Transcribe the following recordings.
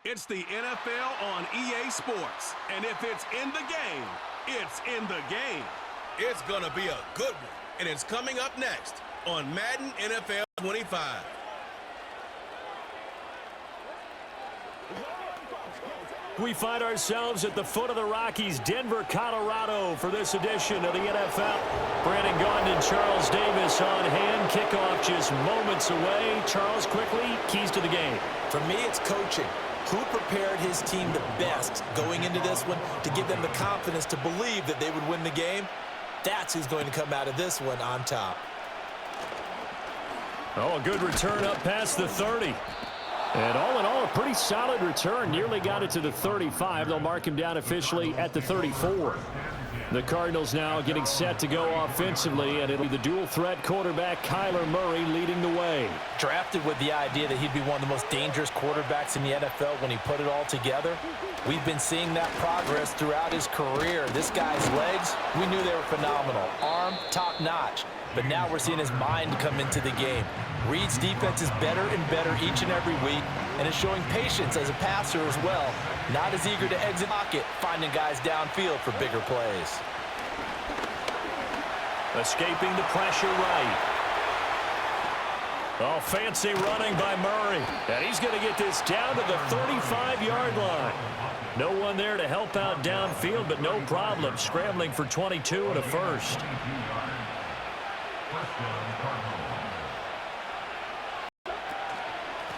It's the NFL on EA Sports. And if it's in the game, it's in the game. It's going to be a good one. And it's coming up next on Madden NFL 25. We find ourselves at the foot of the Rockies, Denver, Colorado, for this edition of the NFL. Brandon Gaudin and Charles Davis on hand. Kickoff just moments away. Charles, quickly, keys to the game. For me, it's coaching. Who prepared his team the best going into this one to give them the confidence to believe that they would win the game? That's who's going to come out of this one on top. Oh, a good return up past the 30. And all in all, a pretty solid return. Nearly got it to the 35. They'll mark him down officially at the 34. The Cardinals now getting set to go offensively, and it'll be the dual-threat quarterback Kyler Murray leading the way. Drafted with the idea that he'd be one of the most dangerous quarterbacks in the NFL when he put it all together. We've been seeing that progress throughout his career. This guy's legs, we knew they were phenomenal. Arm, top-notch. But now we're seeing his mind come into the game. Reed's defense is better and better each and every week, and is showing patience as a passer as well. Not as eager to exit pocket, finding guys downfield for bigger plays. Escaping the pressure right. Oh, fancy running by Murray. And he's going to get this down to the 35-yard line. No one there to help out downfield, but no problem. Scrambling for 22 and a first.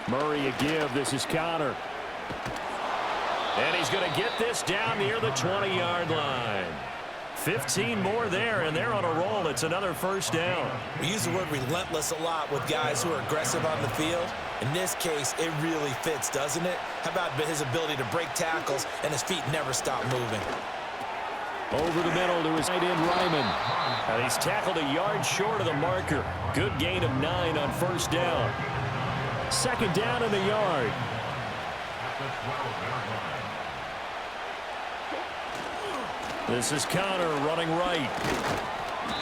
Murray a give. This is Connor. And he's going to get this down near the 20-yard line. 15 more there, and they're on a roll. It's another first down. We use the word relentless a lot with guys who are aggressive on the field. In this case, it really fits, doesn't it? How about his ability to break tackles and his feet never stop moving? Over the middle to his tight end, Ryman. And he's tackled a yard short of the marker. Good gain of 9 on first down. Second down in the yard. This is Connor running right.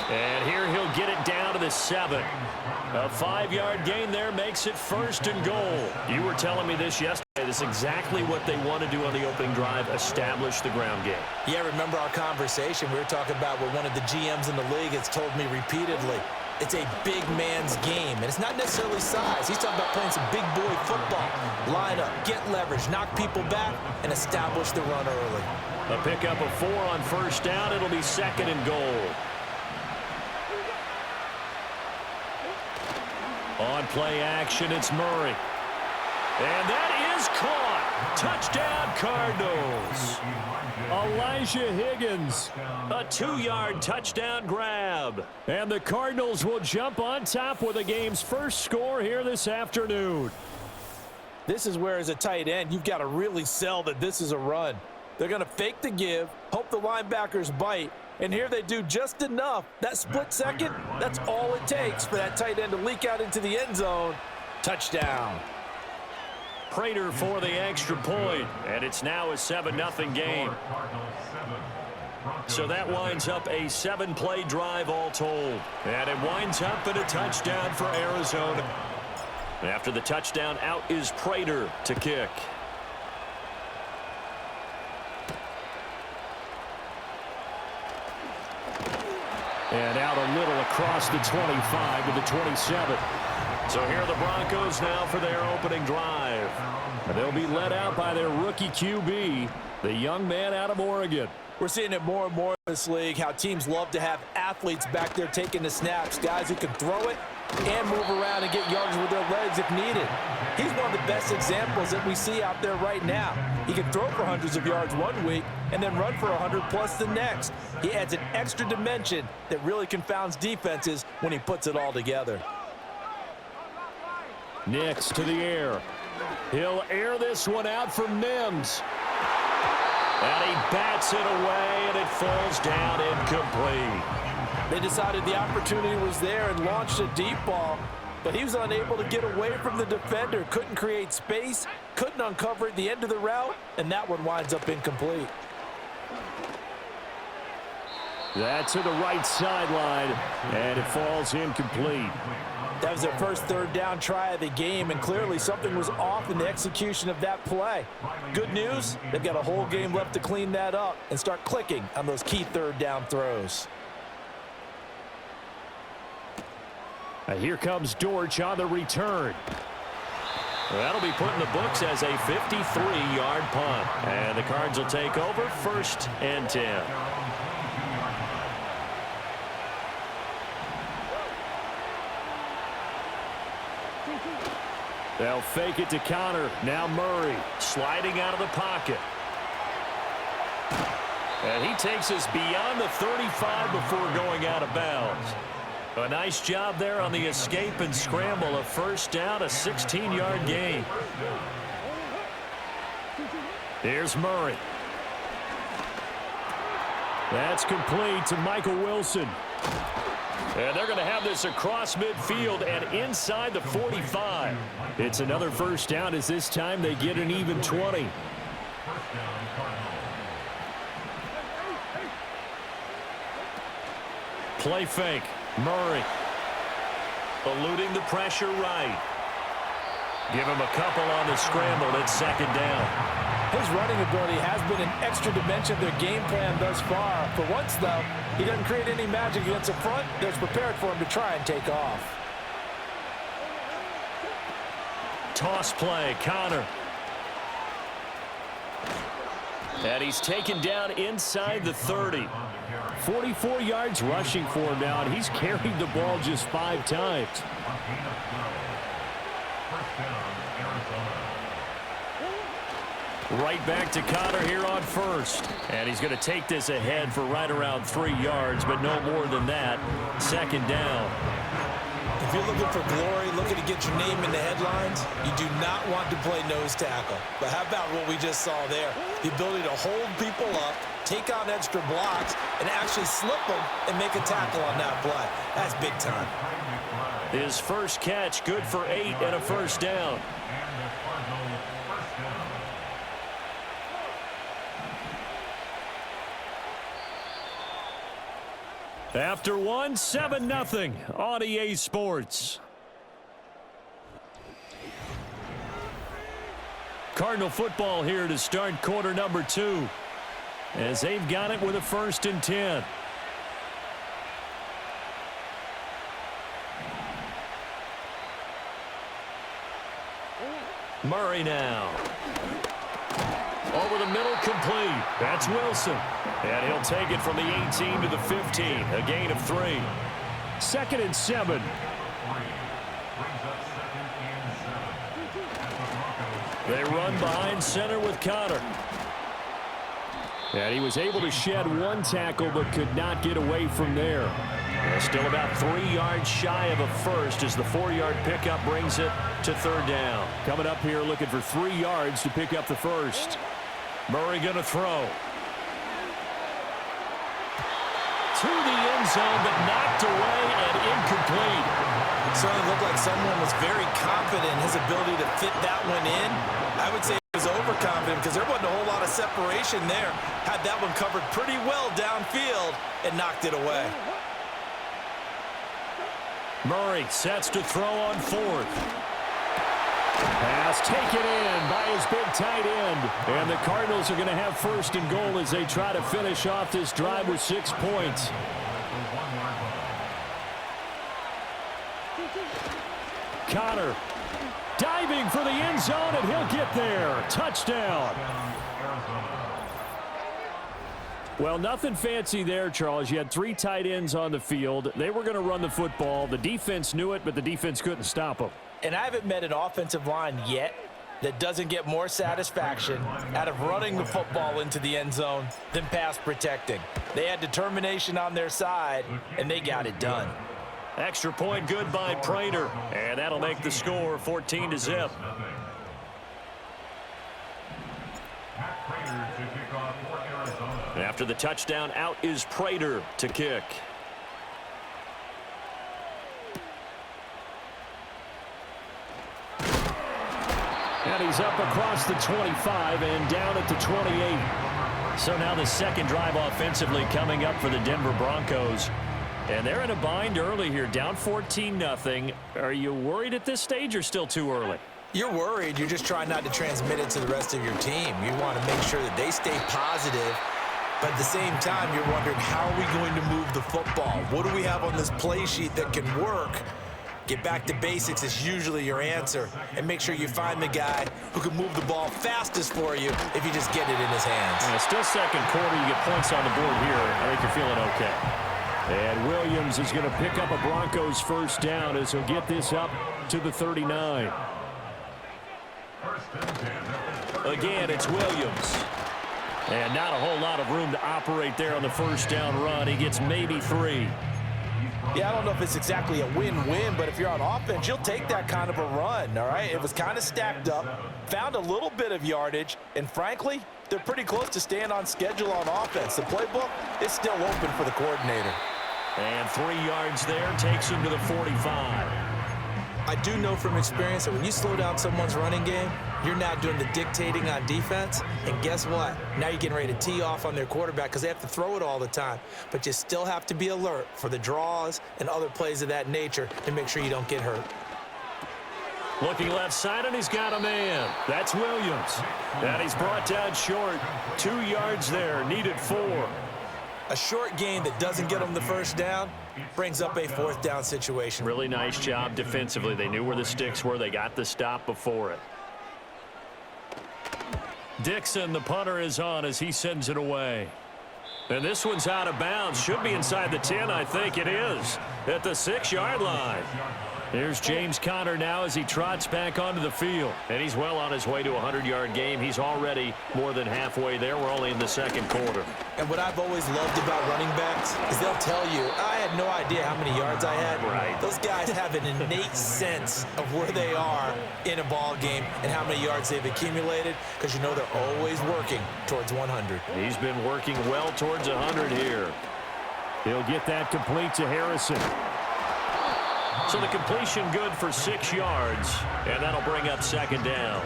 And here he'll get it down to the 7. A 5-yard gain there makes it first and goal. You were telling me this yesterday. This is exactly what they want to do on the opening drive, establish the ground game. Yeah, remember our conversation. We were talking about what one of the GMs in the league has told me repeatedly. It's a big man's game, and it's not necessarily size. He's talking about playing some big boy football. Line up, get leverage, knock people back, and establish the run early. A pickup of 4 on first down. It'll be second and goal. On play action, it's Murray. And that is caught. Touchdown, Cardinals. Elijah Higgins, a 2-yard touchdown grab. And the Cardinals will jump on top with the game's first score here this afternoon. This is where, as a tight end, you've got to really sell that this is a run. They're going to fake the give, hope the linebackers bite, and here they do just enough. That split second, that's all it takes for that tight end to leak out into the end zone. Touchdown. Prater for the extra point, and it's now a 7-0 game. So that winds up a 7-play drive all told. And it winds up in a touchdown for Arizona. After the touchdown, out is Prater to kick. And out a little across the 25 to the 27. So here are the Broncos now for their opening drive. And they'll be led out by their rookie QB, the young man out of Oregon. We're seeing it more and more in this league, how teams love to have athletes back there taking the snaps, guys who can throw it and move around and get yards with their legs if needed. He's one of the best examples that we see out there right now. He can throw for hundreds of yards one week and then run for 100+ the next. He adds an extra dimension that really confounds defenses when he puts it all together. Nix to the air. He'll air this one out for Mims. And he bats it away, and it falls down incomplete. They decided the opportunity was there and launched a deep ball, but he was unable to get away from the defender, couldn't create space, couldn't uncover at the end of the route, and that one winds up incomplete. That's to the right sideline, and it falls incomplete. That was their first third down try of the game, and clearly something was off in the execution of that play. Good news, they've got a whole game left to clean that up and start clicking on those key third down throws. Here comes Dortch on the return. That'll be put in the books as a 53-yard punt. And the Cards will take over 1st and 10. They'll fake it to Connor. Now Murray sliding out of the pocket. And he takes us beyond the 35 before going out of bounds. A nice job there on the escape and scramble. A first down, a 16-yard gain. Here's Murray. That's complete to Michael Wilson. And they're going to have this across midfield and inside the 45. It's another first down as this time they get an even 20. Play fake. Murray eluding the pressure right. Give him a couple on the scramble. It's second down. His running ability has been an extra dimension of their game plan thus far. For once, though, he doesn't create any magic against the front that's prepared for him to try and take off. Toss play, Connor. And he's taken down inside the 30. 44 yards rushing for him now, and he's carried the ball just 5 times. Right back to Connor here on first. And he's going to take this ahead for right around 3 yards, but no more than that. Second down. If you're looking for glory, looking to get your name in the headlines, you do not want to play nose tackle. But how about what we just saw there? The ability to hold people up, take on extra blocks, and actually slip them and make a tackle on that play. That's big time. His first catch, good for 8 and a first down. After one, 7-0 on EA Sports. Cardinal football here to start quarter number 2. As they've got it with a 1st and 10. Murray now. Over the middle, complete. That's Wilson. And he'll take it from the 18 to the 15. A gain of 3. 2nd and 7. They run behind center with Connor. And he was able to shed 1 tackle but could not get away from there. Still about 3 yards shy of a first as the 4-yard pickup brings it to 3rd down. Coming up here looking for 3 yards to pick up the first. Murray going to throw. To the end zone, but knocked away and incomplete. It certainly looked like someone was very confident in his ability to fit that one in. I would say he was overconfident because there wasn't a whole lot of separation there. Had that one covered pretty well downfield and knocked it away. Murray sets to throw on 4th. Pass taken in by his big tight end. And the Cardinals are going to have 1st and goal as they try to finish off this drive with 6 points. Connor diving for the end zone, and he'll get there. Touchdown. Well, nothing fancy there, Charles. You had 3 tight ends on the field. They were going to run the football. The defense knew it, but the defense couldn't stop them. And I haven't met an offensive line yet that doesn't get more satisfaction out of running the football into the end zone than pass protecting. They had determination on their side, and they got it done. Extra point good by Prater, and that'll make the score 14-0. After the touchdown, out is Prater to kick. And he's up across the 25 and down at the 28. So now the second drive offensively coming up for the Denver Broncos. And they're in a bind early here, down 14-0. Are you worried at this stage or still too early? You're worried. You're just trying not to transmit it to the rest of your team. You want to make sure that they stay positive. But at the same time, you're wondering, how are we going to move the football? What do we have on this play sheet that can work? Get back to basics is usually your answer. And make sure you find the guy who can move the ball fastest for you if you just get it in his hands. Yeah, still second quarter. You get points on the board here. I think you're feeling okay. And Williams is going to pick up a Broncos first down as he'll get this up to the 39. Again, it's Williams. And not a whole lot of room to operate there on the first down run. He gets maybe 3. Yeah, I don't know if it's exactly a win-win, but if you're on offense, you'll take that kind of a run, all right? It was kind of stacked up, found a little bit of yardage, and frankly, they're pretty close to staying on schedule on offense. The playbook is still open for the coordinator. And 3 yards there takes him to the 45. I do know from experience that when you slow down someone's running game, you're not doing the dictating on defense. And guess what? Now you're getting ready to tee off on their quarterback because they have to throw it all the time. But you still have to be alert for the draws and other plays of that nature to make sure you don't get hurt. Looking left side, and he's got a man. That's Williams. And he's brought down short. 2 yards there, needed 4. A short gain that doesn't get them the first down brings up a 4th down situation. Really nice job defensively. They knew where the sticks were. They got the stop before it. Dixon, the punter, is on as he sends it away. And this one's out of bounds. Should be inside the 10, I think it is. At the 6-yard line. Here's James Conner now as he trots back onto the field. And he's well on his way to a 100-yard game. He's already more than halfway there. We're only in the second quarter. And what I've always loved about running backs is they'll tell you, I had no idea how many yards I had. Right. Those guys have an innate sense of where they are in a ball game and how many yards they've accumulated because you know they're always working towards 100. He's been working well towards 100 here. He'll get that complete to Harrison. So the completion good for 6 yards, and that'll bring up second down.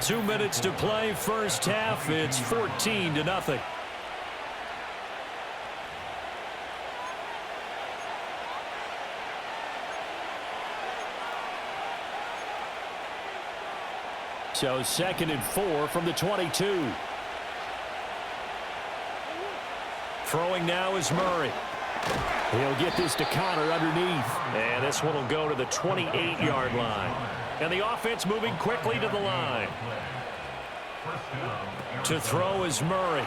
2 minutes to play, first half. It's 14-0. So 2nd and 4 from the 22. Throwing now is Murray. He'll get this to Conner underneath. And this one will go to the 28-yard line. And the offense moving quickly to the line. To throw is Murray.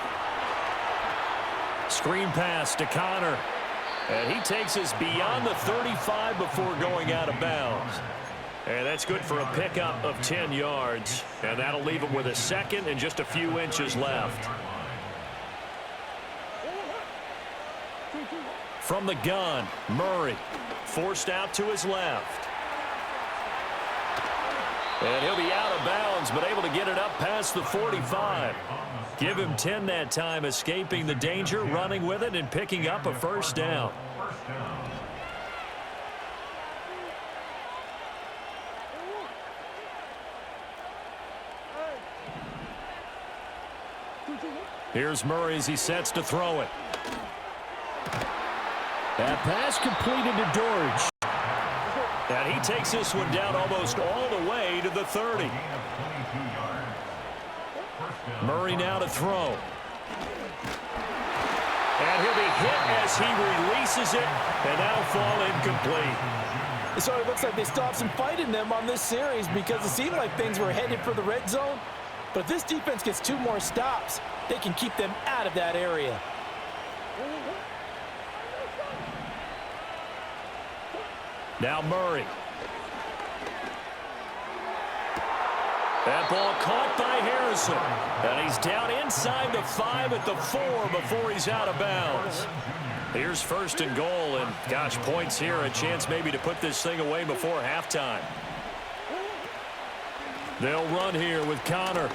Screen pass to Conner. And he takes us beyond the 35 before going out of bounds. And that's good for a pickup of 10 yards. And that'll leave him with a second and just a few inches left. From the gun, Murray forced out to his left. And he'll be out of bounds, but able to get it up past the 45. Give him 10 that time, escaping the danger, running with it, and picking up a first down. Here's Murray as he sets to throw it. That pass completed to Dorridge. And he takes this one down almost all the way to the 30. Murray now to throw. And he'll be hit as he releases it, and that'll fall incomplete. So it looks like they still have some fight in them on this series because it seemed like things were headed for the red zone. But if this defense gets 2 more stops, they can keep them out of that area. Now Murray. That ball caught by Harrison. And he's down inside the 5 at the 4 before he's out of bounds. Here's 1st and goal, and gosh, points here, a chance maybe to put this thing away before halftime. They'll run here with Conner.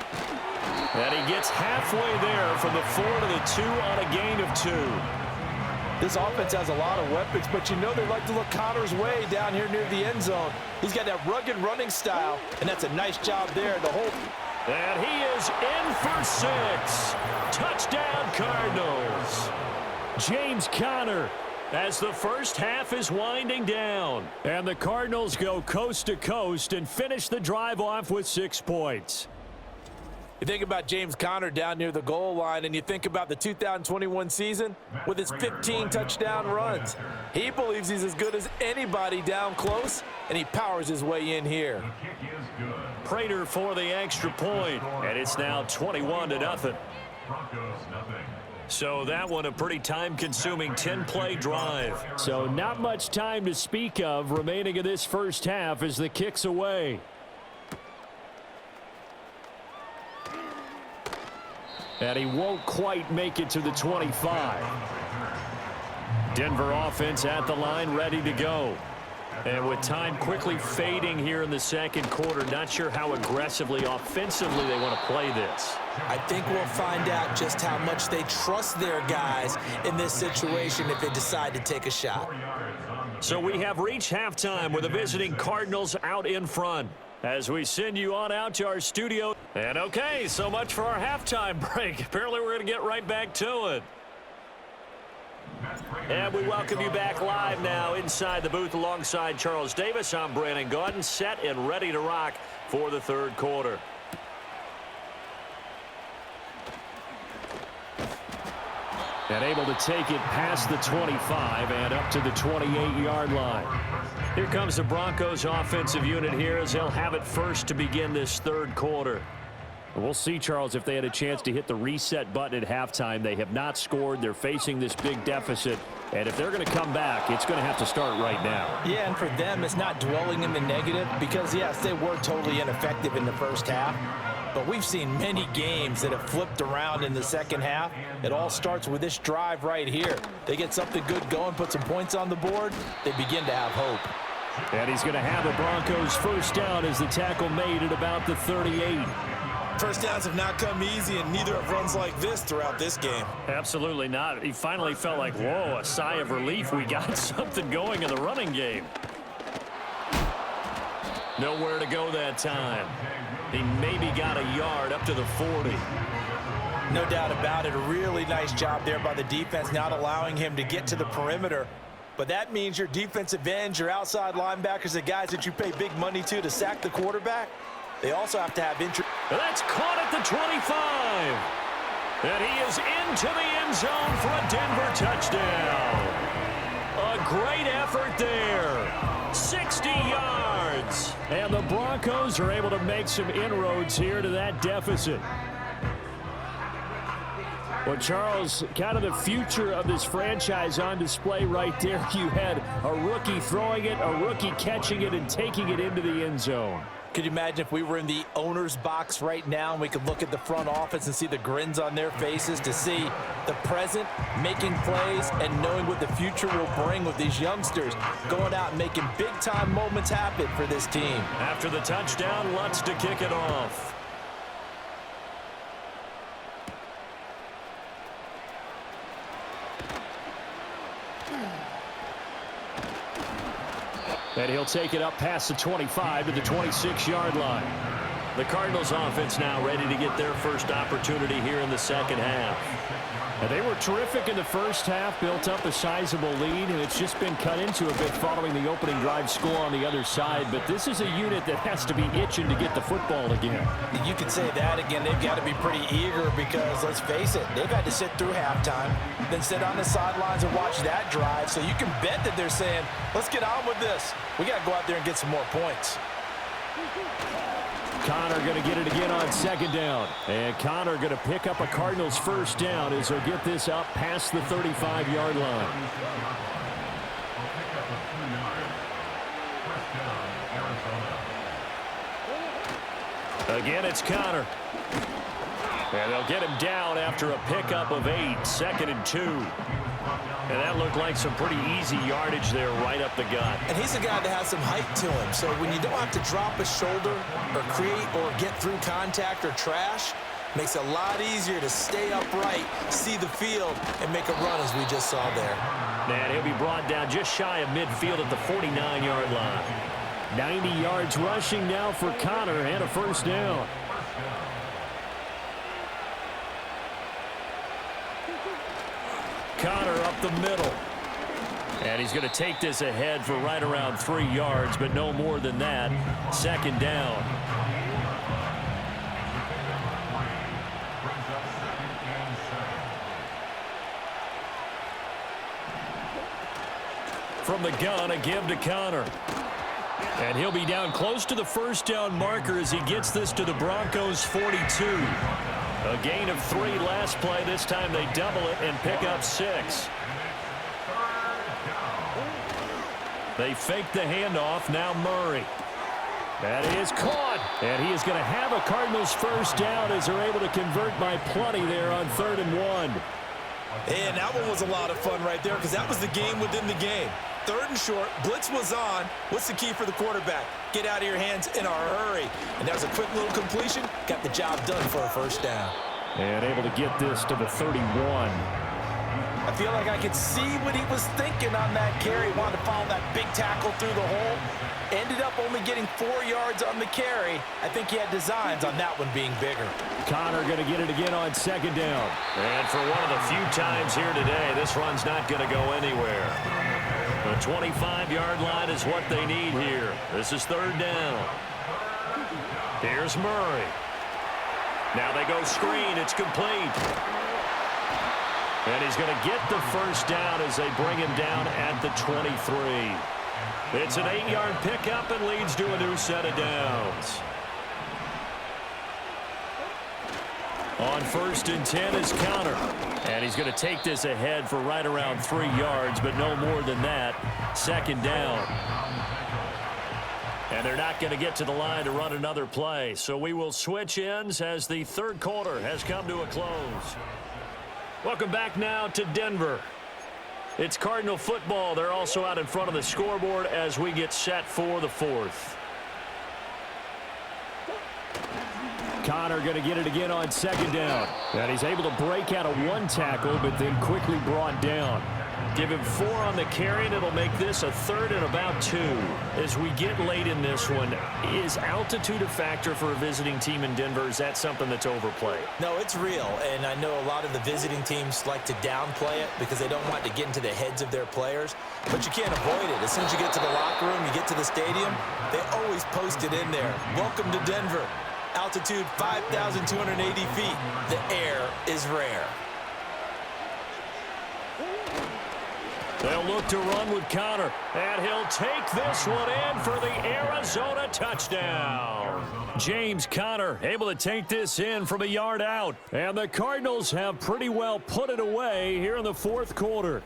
And he gets halfway there from the 4 to the 2 on a gain of 2. This offense has a lot of weapons, but you know they like to look Conner's way down here near the end zone. He's got that rugged running style, and that's a nice job there to hold. And he is in for 6. Touchdown, Cardinals. James Conner, as the first half is winding down. And the Cardinals go coast to coast and finish the drive off with 6 points. You think about James Conner down near the goal line, and you think about the 2021 season with his 15 touchdown runs. He believes he's as good as anybody down close, and he powers his way in here. Prater for the extra point, and it's now 21-0. So that one a pretty time-consuming 10-play drive. So not much time to speak of remaining in this first half as the kick's away. And he won't quite make it to the 25. Denver offense at the line, ready to go. And with time quickly fading here in the second quarter, not sure how aggressively, offensively they want to play this. I think we'll find out just how much they trust their guys in this situation if they decide to take a shot. So we have reached halftime with the visiting Cardinals out in front. As we send you on out to our studio. And okay, so much for our halftime break. Apparently we're going to get right back to it. And we welcome you back live now inside the booth alongside Charles Davis. I'm Brandon Gaudin, set and ready to rock for the third quarter. And able to take it past the 25 and up to the 28-yard line. Here comes the Broncos offensive unit here as they'll have it first to begin this third quarter. We'll see, Charles, if they had a chance to hit the reset button at halftime. They have not scored. They're facing this big deficit. And if they're going to come back, it's going to have to start right now. Yeah, and for them, it's not dwelling in the negative because, yes, they were totally ineffective in the first half. But we've seen many games that have flipped around in the second half. It all starts with this drive right here. They get something good going, put some points on the board, they begin to have hope. And he's going to have a Broncos first down as the tackle made at about the 38. First downs have not come easy, and neither have runs like this throughout this game. Absolutely not. He finally felt like, whoa, a sigh of relief. We got something going in the running game. Nowhere to go that time. He maybe got a yard up to the 40. No doubt about it. A really nice job there by the defense, not allowing him to get to the perimeter. But that means your defensive ends, your outside linebackers, the guys that you pay big money to sack the quarterback, they also have to have interest. That's caught at the 25. And he is into the end zone for a Denver touchdown. A great effort there. 60 yards. And the Broncos are able to make some inroads here to that deficit. Well, Charles, kind of the future of this franchise on display right there. You had a rookie throwing it, a rookie catching it, and taking it into the end zone. Could you imagine if we were in the owner's box right now and we could look at the front office and see the grins on their faces to see the present making plays and knowing what the future will bring with these youngsters going out and making big-time moments happen for this team. After the touchdown, Lutz to kick it off. And he'll take it up past the 25 to the 26-yard line. The Cardinals offense now ready to get their first opportunity here in the second half. And they were terrific in the first half, built up a sizable lead, and it's just been cut into a bit following the opening drive score on the other side. But this is a unit that has to be itching to get the football again. You could say that again. They've got to be pretty eager because, let's face it, they've had to sit through halftime, then sit on the sidelines and watch that drive. So you can bet that they're saying, let's get on with this. We got to go out there and get some more points. Connor going to get it again on second down. And Connor going to pick up a Cardinals first down as he'll get this up past the 35-yard line. Again, it's Connor. And they'll get him down after a pickup of 8, 2nd and 2. And that looked like some pretty easy yardage there right up the gut. And he's a guy that has some height to him. So when you don't have to drop a shoulder or create or get through contact or trash, makes it a lot easier to stay upright, see the field, and make a run as we just saw there. And he'll be brought down just shy of midfield at the 49-yard line. 90 yards rushing now for Connor and a first down. Connor up up the middle. And he's going to take this ahead for right around 3 yards, but no more than that. Second down. From the gun, a give to Connor. And he'll be down close to the first down marker as he gets this to the Broncos 42. A gain of 3 last play. This time they double it and pick up 6. They fake the handoff. Now Murray. That is caught. And he is going to have a Cardinals first down as they're able to convert by plenty there on 3rd and 1. And that one was a lot of fun right there because that was the game within the game. 3rd and short, blitz was on. What's the key for the quarterback? Get out of your hands in a hurry. And that was a quick little completion. Got the job done for a first down. And able to get this to the 31. I feel like I could see what he was thinking on that carry. Wanted to follow that big tackle through the hole. Ended up only getting 4 yards on the carry. I think he had designs on that one being bigger. Connor going to get it again on 2nd down. And for one of the few times here today, this run's not going to go anywhere. The 25-yard line is what they need here. This is 3rd down. Here's Murray. Now they go screen. It's complete. And he's going to get the first down as they bring him down at the 23. It's an 8-yard pickup and leads to a new set of downs. On 1st and 10 is Connor. And he's going to take this ahead for right around 3 yards, but no more than that. 2nd down. And they're not going to get to the line to run another play. So we will switch ends as the 3rd quarter has come to a close. Welcome back now to Denver. It's Cardinal football. They're also out in front of the scoreboard as we get set for the 4th. Connor going to get it again on 2nd down. And he's able to break out of 1 tackle, but then quickly brought down. Give him 4 on the carry, and it'll make this a 3rd and about 2. As we get late in this one, is altitude a factor for a visiting team in Denver? Is that something that's overplayed? No, it's real, and I know a lot of the visiting teams like to downplay it because they don't want to get into the heads of their players, but you can't avoid it. As soon as you get to the locker room, you get to the stadium, they always post it in there. Welcome to Denver. Altitude 5,280 feet. The air is rare. They'll look to run with Connor, and he'll take this one in for the Arizona touchdown. James Conner able to take this in from a yard out, and the Cardinals have pretty well put it away here in the 4th quarter.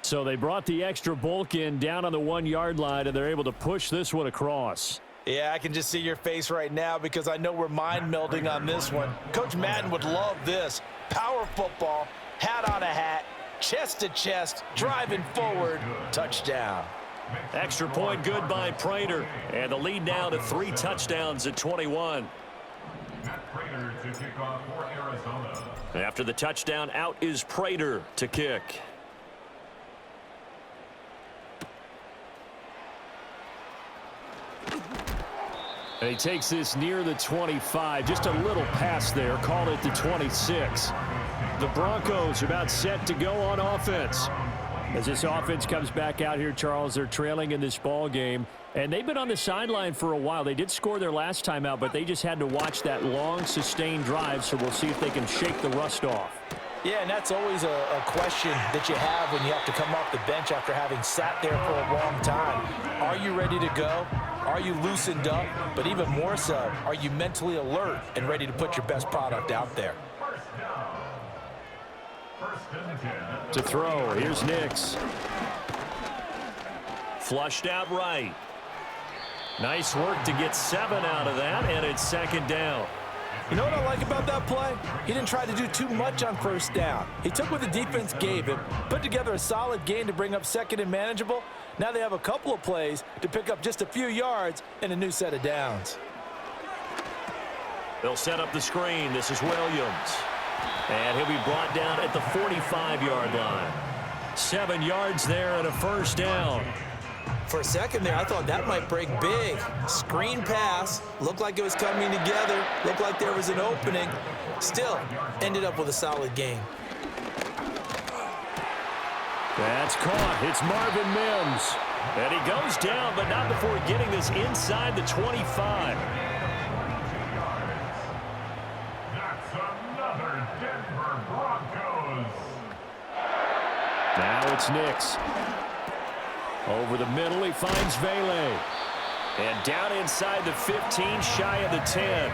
So they brought the extra bulk in down on the 1-yard line, and they're able to push this one across. Yeah, I can just see your face right now because I know we're mind melding on this one. Coach Madden would love this. Power football, hat on a hat, chest to chest, driving forward, touchdown. Extra point good by Prater, and the lead now to 3 touchdowns at 21. After the touchdown, out is Prater to kick. And he takes this near the 25, just a little pass there, called it the 26. The Broncos are about set to go on offense. As this offense comes back out here, Charles, they're trailing in this ball game, and they've been on the sideline for a while. They did score their last time out, but they just had to watch that long, sustained drive, so we'll see if they can shake the rust off. Yeah, and that's always a question that you have when you have to come off the bench after having sat there for a long time. Are you ready to go? Are you loosened up? But even more so, are you mentally alert and ready to put your best product out there? To throw, here's Nix. Flushed out right. Nice work to get 7 out of that, and it's 2nd down. You know what I like about that play? He didn't try to do too much on 1st down. He took what the defense gave him, put together a solid gain to bring up 2nd and manageable. Now they have a couple of plays to pick up just a few yards and a new set of downs. They'll set up the screen. This is Williams. And he'll be brought down at the 45-yard line. 7 yards there and a first down. For a second there, I thought that might break big. Screen pass. Looked like it was coming together. Looked like there was an opening. Still, ended up with a solid game. That's caught. It's Marvin Mims. And he goes down, but not before getting this inside the 25. That's another Denver Broncos. Now it's Nix. Over the middle, he finds Vele. And down inside the 15, shy of the 10.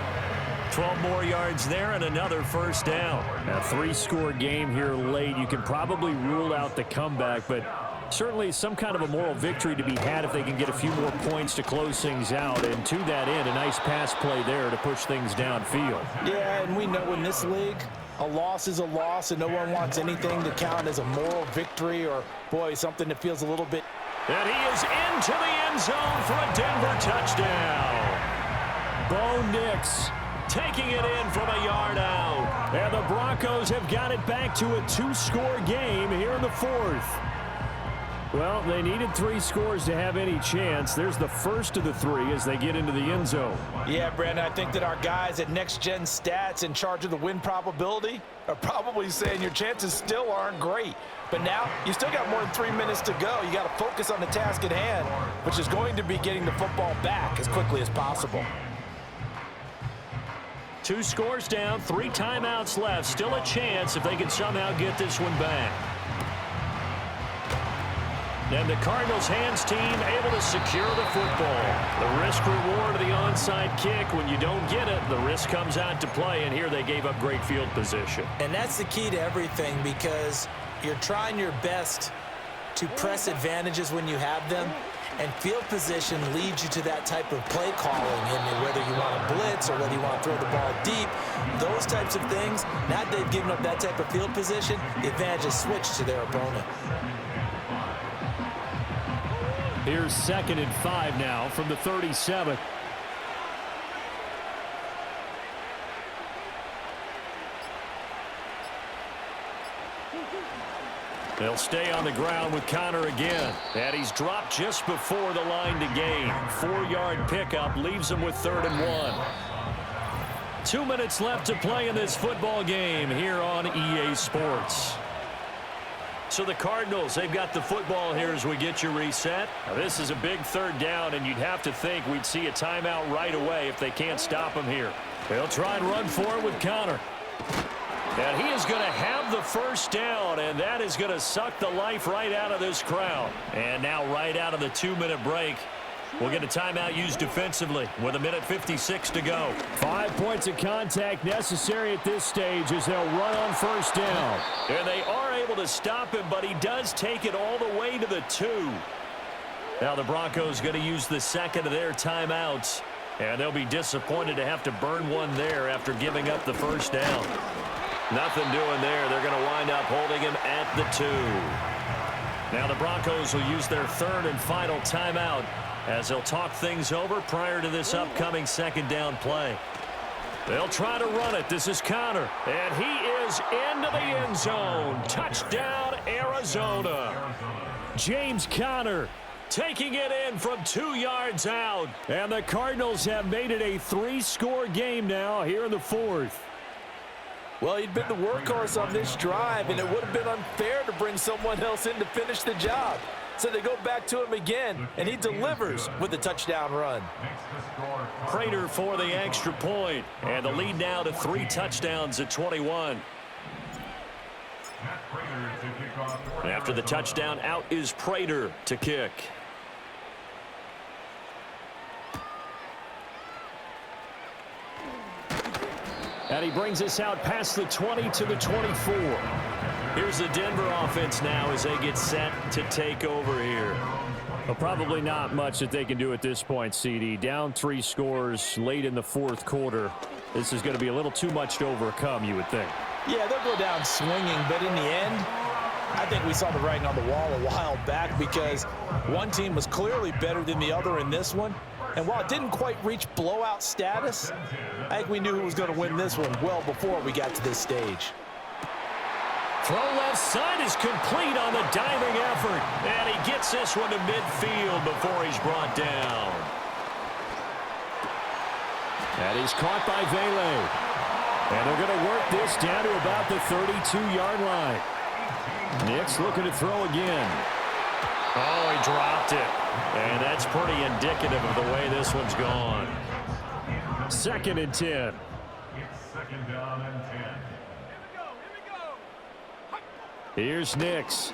12 more yards there and another first down. A 3-score game here late. You can probably rule out the comeback, but certainly some kind of a moral victory to be had if they can get a few more points to close things out. And to that end, a nice pass play there to push things downfield. Yeah, and we know in this league, a loss is a loss, and no one wants anything to count as a moral victory or, boy, something that feels a little bit. And he is into the end zone for a Denver touchdown. Bo Nix taking it in from a yard out. And the Broncos have got it back to a 2-score game here in the 4th. Well, they needed 3 scores to have any chance. There's the first of the 3 as they get into the end zone. Yeah, Brandon, I think that our guys at Next Gen Stats in charge of the win probability are probably saying your chances still aren't great. But now, you still got more than 3 minutes to go. You got to focus on the task at hand, which is going to be getting the football back as quickly as possible. 2 scores down, 3 timeouts left. Still a chance if they can somehow get this one back. And the Cardinals hands team able to secure the football. The risk-reward of the onside kick. When you don't get it, the risk comes out to play, and here they gave up great field position. And that's the key to everything, because you're trying your best to press advantages when you have them, and field position leads you to that type of play calling, and whether you want to blitz or whether you want to throw the ball deep, those types of things. Now that they've given up that type of field position, the advantage is switched to their opponent. Here's 2nd and 5 now from the 37. They'll stay on the ground with Connor again. And he's dropped just before the line to gain. 4-yard pickup leaves him with 3rd and 1. 2 minutes left to play in this football game here on EA Sports. So the Cardinals, they've got the football here as we get you reset. Now this is a big 3rd down, and you'd have to think we'd see a timeout right away if they can't stop him here. They'll try and run for it with Connor. And he is going to have the first down, and that is going to suck the life right out of this crowd. And now right out of the 2-minute break, we'll get a timeout used defensively with 1:56 to go. 5 points of contact necessary at this stage as they'll run on first down. And they are able to stop him, but he does take it all the way to the 2. Now the Broncos going to use the 2nd of their timeouts, and they'll be disappointed to have to burn one there after giving up the first down. Nothing doing there. They're going to wind up holding him at the 2. Now the Broncos will use their 3rd and final timeout as they'll talk things over prior to this upcoming 2nd down play. They'll try to run it. This is Connor, and he is into the end zone. Touchdown, Arizona. James Conner taking it in from 2 yards out. And the Cardinals have made it a 3-score game now here in the 4th. Well, he'd been the workhorse on this drive, and it would have been unfair to bring someone else in to finish the job. So they go back to him again, and he delivers with the touchdown run. Prater for the extra point, and the lead now to 3 touchdowns at 21. After the touchdown, out is Prater to kick. And he brings us out past the 20 to the 24. Here's the Denver offense now as they get set to take over here. Well, probably not much that they can do at this point, CD. Down 3 scores late in the 4th quarter. This is going to be a little too much to overcome, you would think. Yeah, they'll go down swinging, but in the end, I think we saw the writing on the wall a while back because one team was clearly better than the other in this one. And while it didn't quite reach blowout status, I think we knew who was going to win this one well before we got to this stage. Throw left side is complete on the diving effort. And he gets this one to midfield before he's brought down. And he's caught by Vele. And they're going to work this down to about the 32-yard line. Nick's looking to throw again. Oh, he dropped it. And that's pretty indicative of the way this one's gone. 2nd and 10. It's 2nd down and 10. Here's Nix.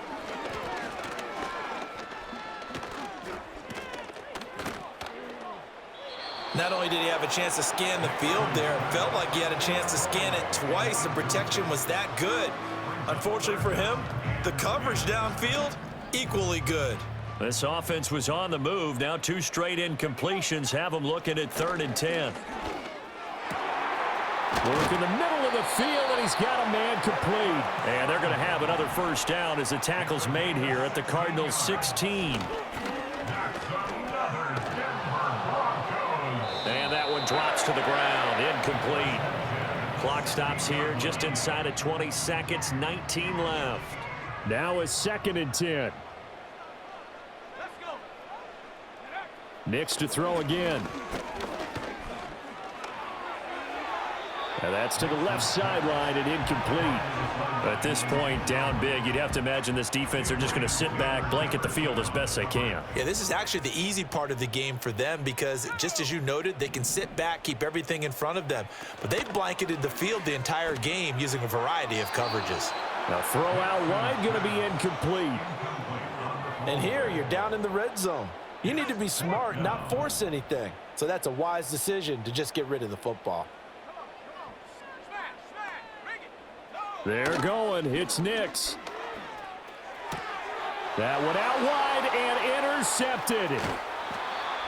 Not only did he have a chance to scan the field there, it felt like he had a chance to scan it twice. The protection was that good. Unfortunately for him, the coverage downfield, equally good. This offense was on the move. Now 2 straight incompletions have them looking at 3rd and 10. Work in the middle of the field, and he's got a man complete. And they're going to have another first down as the tackle's made here at the Cardinals 16. And that one drops to the ground, incomplete. Clock stops here just inside of 20 seconds, 19 left. Now it's 2nd and 10. Nix to throw again. And that's to the left sideline and incomplete. At this point, down big, you'd have to imagine this defense, they're just going to sit back, blanket the field as best they can. Yeah, this is actually the easy part of the game for them because, just as you noted, they can sit back, keep everything in front of them. But they've blanketed the field the entire game using a variety of coverages. Now throw out wide, going to be incomplete. And here, you're down in the red zone. You need to be smart, not force anything. So that's a wise decision to just get rid of the football. They're going. It's Nix. That one out wide and intercepted.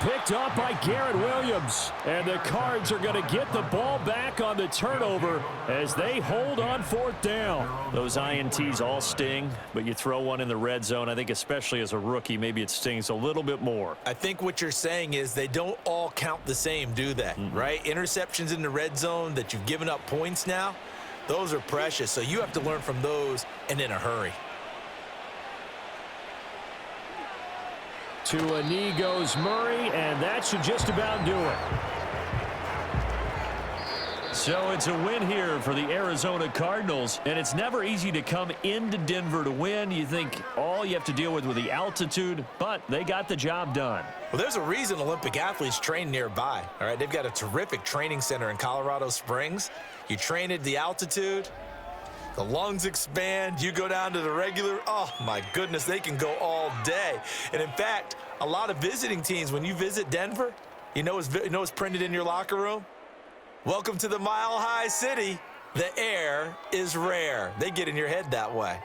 Picked up by Garrett Williams. And the Cards are going to get the ball back on the turnover as they hold on 4th down. Those INTs all sting, but you throw one in the red zone, I think especially as a rookie, maybe it stings a little bit more. I think what you're saying is they don't all count the same, do they? Right? Interceptions in the red zone that you've given up points now, those are precious, so you have to learn from those and in a hurry. To a knee goes Murray, and that should just about do it. So it's a win here for the Arizona Cardinals, and it's never easy to come into Denver to win. You think all you have to deal with the altitude, but they got the job done. Well, there's a reason Olympic athletes train nearby. All right, they've got a terrific training center in Colorado Springs. You train at the altitude, the lungs expand, you go down to the regular, oh my goodness, they can go all day. And in fact, a lot of visiting teams, when you visit Denver, you know what's printed in your locker room? Welcome to the Mile High City. The air is rare. They get in your head that way.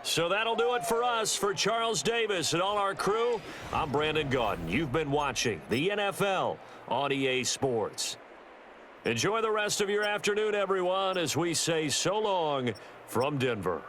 So that'll do it for us. For Charles Davis and all our crew, I'm Brandon Gaudin. You've been watching the NFL on EA Sports. Enjoy the rest of your afternoon, everyone, as we say so long from Denver.